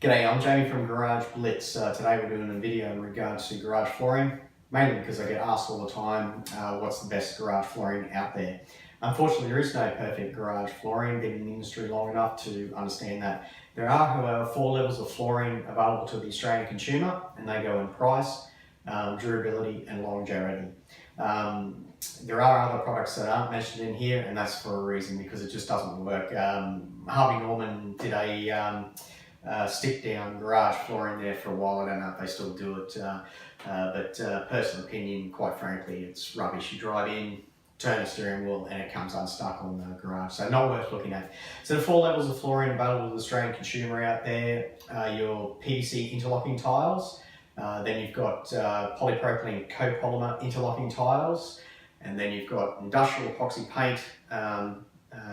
G'day, I'm Jamie from Garage Blitz. Today we're doing a video in regards to garage flooring, mainly because I get asked all the time what's the best garage flooring out there. Unfortunately, there is no perfect garage flooring. Been in the industry long enough to understand that. There are, however, 4 levels of flooring available to the Australian consumer, and they go in price, durability and longevity. There are other products that aren't mentioned in here, and that's for a reason, because it just doesn't work. Harvey Norman did a stick down garage flooring there for a while. I don't know if they still do it, but personal opinion, quite frankly, it's rubbish. You drive in, turn the steering wheel and it comes unstuck on the garage, so not worth looking at. So the 4 levels of flooring available to the Australian consumer out there, your PVC interlocking tiles, then you've got polypropylene copolymer interlocking tiles, and then you've got industrial epoxy paint done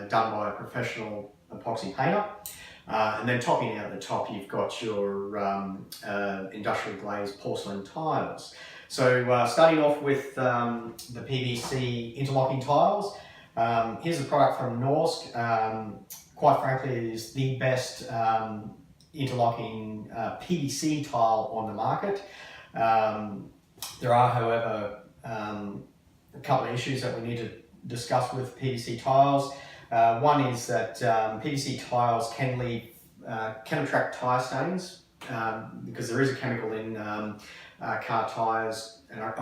by a professional epoxy painter. And then topping out the top, you've got your industrial glazed porcelain tiles. So starting off with the PVC interlocking tiles, here's a product from Norsk. Quite frankly, it is the best interlocking PVC tile on the market. There are, however, a couple of issues that we need to discuss with PVC tiles. One is that PVC tiles can attract tyre stains because there is a chemical in car tyres, and I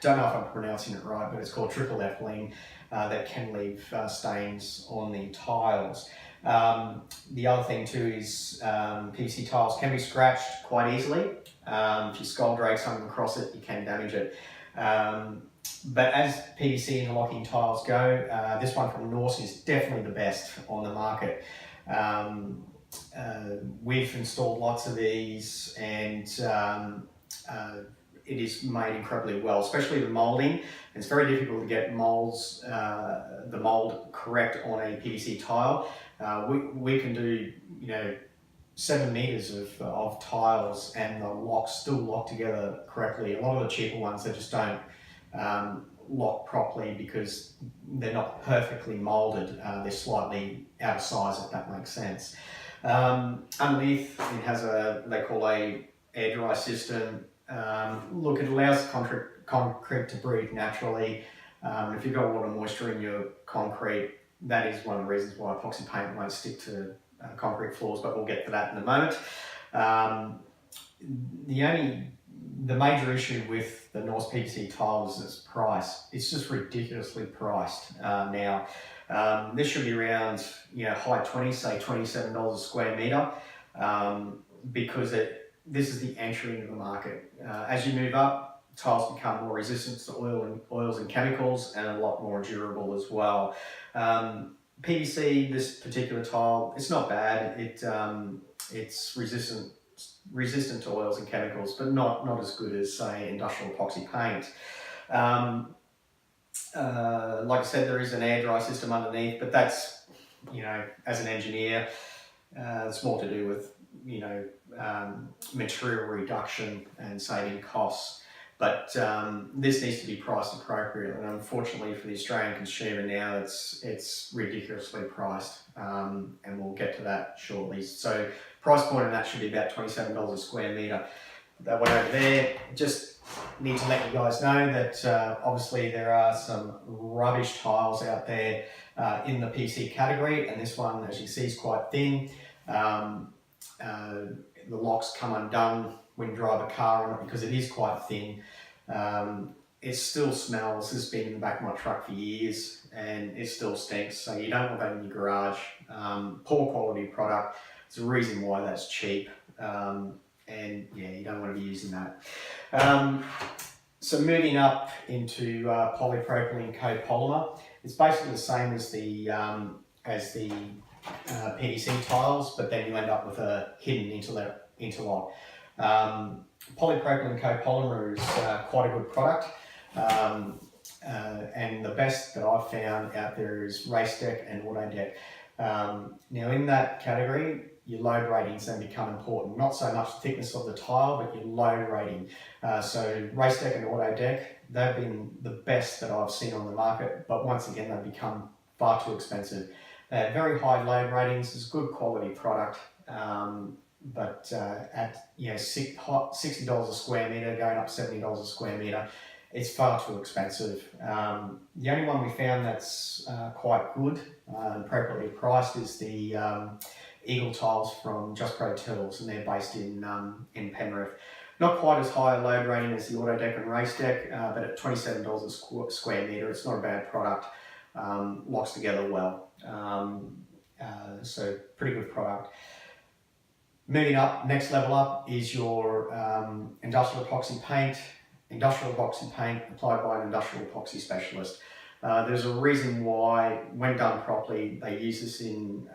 don't know if I'm pronouncing it right, but it's called triple ethylene, that can leave stains on the tiles. The other thing too is PVC tiles can be scratched quite easily. If you scald rake something across it, you can damage it. But as PVC interlocking tiles go, this one from Norsk is definitely the best on the market. We've installed lots of these, and it is made incredibly well, especially the moulding. It's very difficult to get the mould correct on a PVC tile. We can do 7 meters of tiles, and the locks still lock together correctly. A lot of the cheaper ones, they just don't lock properly because they're not perfectly molded. They're slightly out of size, if that makes sense. Underneath, it has they call a air dry system. Look, it allows concrete to breathe naturally. If you've got water moisture in your concrete, that is one of the reasons why epoxy paint won't stick to concrete floors, but we'll get to that in a moment. The major issue with the Norsk PVC tiles is its price. It's just ridiculously priced now. This should be around high 20s, say $27 a square meter, because this is the entry into the market. As you move up, tiles become more resistant to oils and chemicals, and a lot more durable as well. PVC, this particular tile, it's not bad. It's resistant to oils and chemicals, but not as good as, say, industrial epoxy paint. Like I said, there is an air dry system underneath, but that's, as an engineer, it's more to do with, material reduction and saving costs. But this needs to be priced appropriately, and unfortunately for the Australian consumer now, it's ridiculously priced, and we'll get to that shortly. So price point on that should be about $27 a square meter. That one over there. Just need to let you guys know that obviously there are some rubbish tiles out there in the PVC category, and this one, as you see, is quite thin. The locks come undone when you drive a car on it because it is quite thin. It still smells. This has been in the back of my truck for years, and it still stinks, so you don't want that in your garage. Poor quality product. It's a reason why that's cheap, and yeah, you don't want to be using that. So moving up into polypropylene copolymer, it's basically the same as the PVC tiles, but then you end up with a hidden interlock. Polypropylene copolymer is quite a good product, and the best that I've found out there is Race Deck and Auto Deck. Now in that category, your load ratings then become important. Not so much the thickness of the tile, but your load rating. So Race Deck and Auto Deck, they've been the best that I've seen on the market, but once again, they've become far too expensive. They have very high load ratings. It's good quality product, but at $60 a square metre, going up $70 a square metre, it's far too expensive. The only one we found that's quite good and appropriately priced is the Eagle tiles from Just Pro Tiles, and they're based in Penrith. Not quite as high a load rating as the Auto Deck and Race Deck, but at $27 a square metre, it's not a bad product. Locks together well, so pretty good product. Moving up, next level up is your industrial epoxy paint. Industrial epoxy paint applied by an industrial epoxy specialist. There's a reason why, when done properly, they use this in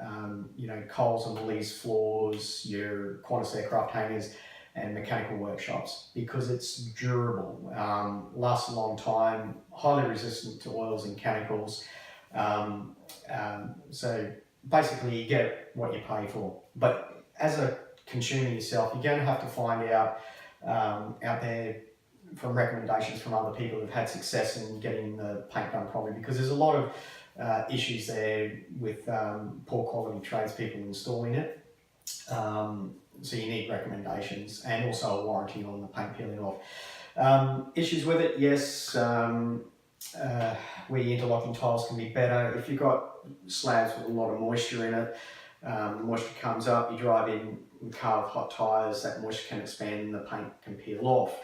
Coles and Woolies floors, your Qantas aircraft hangars, and mechanical workshops, because it's durable, lasts a long time, highly resistant to oils and chemicals. So basically, you get what you pay for. But as a consumer yourself, you're going to have to find out out there from recommendations from other people who've had success in getting the paint done properly, because there's a lot of issues there with poor quality tradespeople installing it. So you need recommendations and also a warranty on the paint peeling off. Issues with it, yes, where your interlocking tiles can be better. If you've got slabs with a lot of moisture in it, the moisture comes up, you drive in a car with hot tyres, that moisture can expand and the paint can peel off.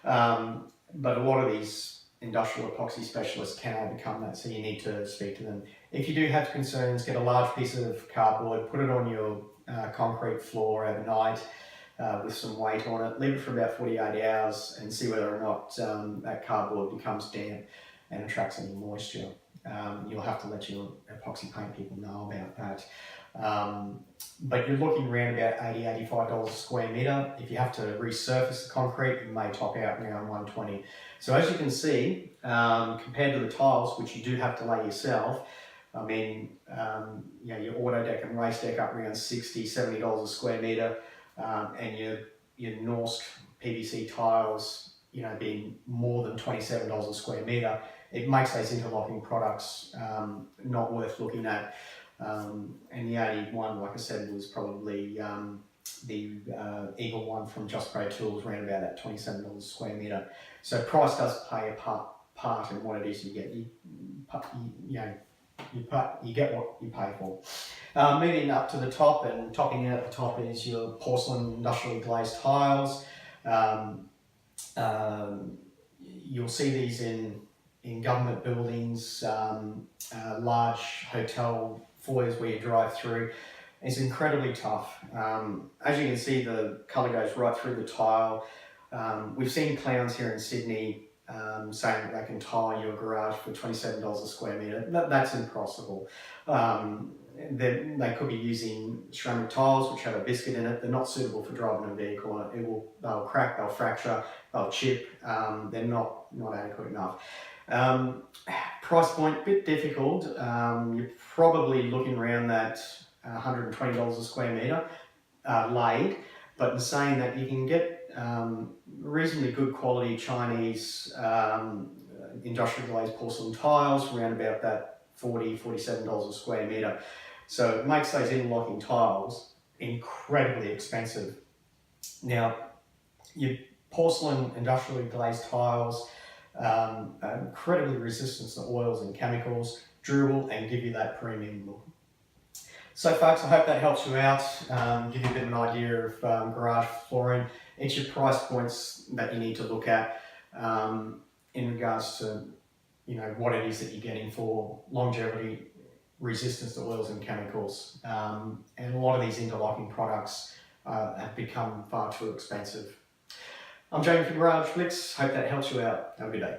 But a lot of these industrial epoxy specialists can overcome that, so you need to speak to them. If you do have concerns, get a large piece of cardboard, put it on your concrete floor overnight with some weight on it, leave it for about 48 hours and see whether or not that cardboard becomes damp and attracts any moisture. You'll have to let your epoxy paint people know about that. But you're looking around about $80, $85 a square metre. If you have to resurface the concrete, you may top out around $120. So as you can see, compared to the tiles, which you do have to lay yourself, I mean, your Auto Deck and Race Deck up around $60, $70 a square metre, and your Norsk PVC tiles, being more than $27 a square metre, it makes those interlocking products not worth looking at. And the only one, like I said, was probably the Eagle one from Just Pro Tools, around about that $27 a square metre. So price does play a part in what it is you get. You get what you pay for. Moving up to the top and topping out at the top is your porcelain industrially glazed tiles. You'll see these in government buildings, large hotel foyers where you drive through. It's incredibly tough. As you can see, the colour goes right through the tile. We've seen clowns here in Sydney saying that they can tile your garage for $27 a square metre. That's impossible. They could be using ceramic tiles which have a biscuit in it. They're not suitable for driving a vehicle. They'll crack, they'll fracture, they'll chip. They're not adequate enough. Price point, a bit difficult. You're probably looking around that $120 a square metre laid, but in saying that, you can get reasonably good quality Chinese industrial glazed porcelain tiles around about that $40, $47 a square metre. So it makes those interlocking tiles incredibly expensive. Now, your porcelain industrially glazed tiles are incredibly resistant to oils and chemicals, durable, and give you that premium look. So folks, I hope that helps you out, give you a bit of an idea of garage flooring. It's your price points that you need to look at in regards to what it is that you're getting for longevity, resistance to oils and chemicals. And a lot of these interlocking products have become far too expensive. I'm Jamie from Garage Flicks. Hope that helps you out. Have a good day.